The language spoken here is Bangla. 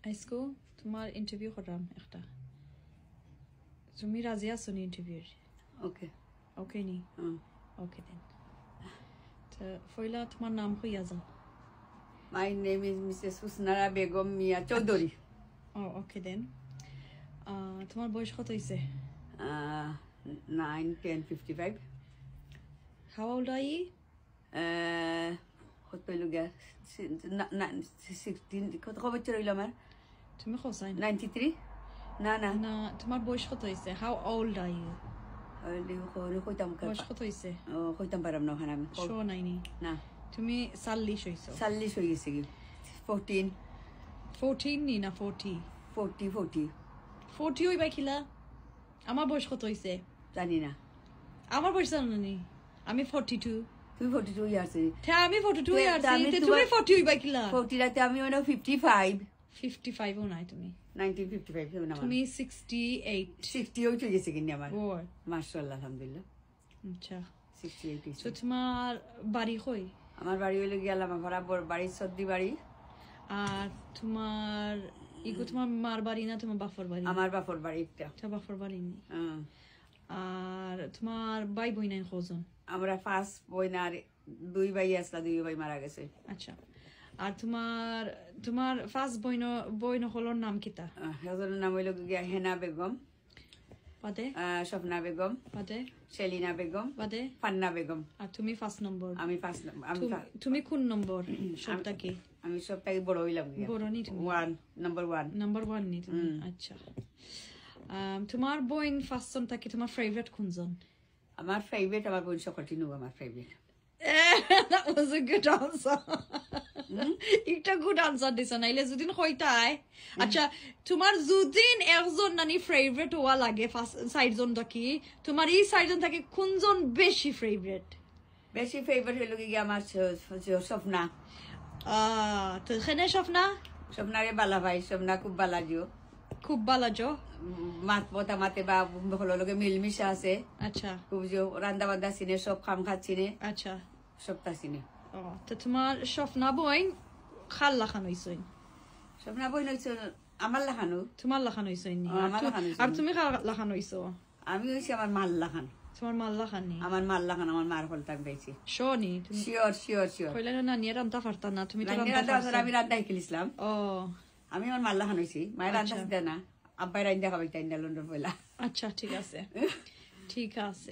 আইসকো তোমার ইন্টারভিউ করলাম একটা তুমি রাজি আছো নি ইন্টারভিউ ওকে ওকে নি ওকে দেন তো ফয়লা তোমার নাম কইয়া যাও my name is Mrs Husnara Begum Miah Chowdhury okay then তোমার বয়স কত হইছে 9 10 55 How old are you? কত লুগা 16 কত বছর হইল আমার তুমি কোসাইন 93 না না না তোমার বয়স কত হইছে How old are you? কইতাম বয়স কত হইছে কইতাম পারাম না ওখানে আমি শো নাইনি না তুমি 40 হইছো 40 হয়ে গেছে কি 14 14 নি না 40 40 হইবা কিলা আমার বয়স কত হইছে জানি না আমার বয়স জানো নি আমি 42 তুমি 42 ইয়ার্স আমি 42 ইয়ার্স তুমি 40 হইবা কিলা 40 রাতে আমি হলো 55 55 ও নাই তুমি 1955 না তুমি 68 60 হয়ে গেছে কিনি আমার ও মাশাআল্লাহ আলহামদুলিল্লাহ আচ্ছা 68 তো তোমার বাড়ি কই আমার বাড়ি হইলো গেলাম বরাবর বাড়ি সদ্দি বাড়ি আর তোমার ইগো তোমার মার বাড়ি না তোমার বাপর বাড়ি আমার বাপর বাড়ি একটা বাপর বাড়ি নি আর তোমার ভাই বোন নাই কজন আমরা ফার্স্ট বোন আর দুই ভাই আসলা দুই ভাই মারা গেছে আচ্ছা আর তোমার ফার্স্ট বোন হলোর নাম কিতা হাজবেন্ডের নাম হইলো হেনা বেগম বাদে স্বপ্না বেগম বাদে সেলিনা বেগম বাদে ফান্না বেগম আর তুমি ফার্স্ট নম্বর আমি ফার্স্ট নম্বর তুমি কোন নম্বর সবটা কি আমি সবটাই বড় হইলাম বড় নি তুমি নাম্বার 1 নি তুমি আচ্ছা তোমার বোন ফার্স্ট জন থাকে তোমার ফেভারিট কোনজন আমার ফেভারিট আমার বোন সকটিনু আমার favourite That was a good answer. একটা গুড আনসার দিছ নাইলে যদিন কইতাই আচ্ছা তোমার যদিন একজন নানি ফেভারিট হওয়া লাগে ফার্স্ট সাইড জন কি তোমার এই সাইড জন থাকে কোনজন বেশি ফেভারিট হলো কি আমার স্বপ্না তো এখানে স্বপ্নারে বালা ভাই স্বপ্না খুব বালা জিও খুব ভালো জো মাত পতা মাতে বা হলো লোকে মিলমিশা আছে আচ্ছা খুব যে রান্দা বান্দা চিনে সব খাম খাচ্ছিনে আচ্ছা সবটা চিনে তো তোমার স্বপ্না বইন খাল লাখান হইছই স্বপ্না বই নইছে আমার লাখানো তোমার লাখান হইছই নি আর তুমি লাখান হইছো আমি হইছি আমার মাল লাখান তোমার মাল লাখান নি আমার মাল লাখান আমার মার হল টাইম পাইছি শনি তুমি শিওর কইলা না নিয়ে রান্তা পারতা না তুমি তো আমি রান্না শিখলাম আমি আমার মাল লাখান হইছি মায়ের রান্না শিখতে না আব্বাই রান্না খাবাই তাই না লন্ডন পয়লা আচ্ছা ঠিক আছে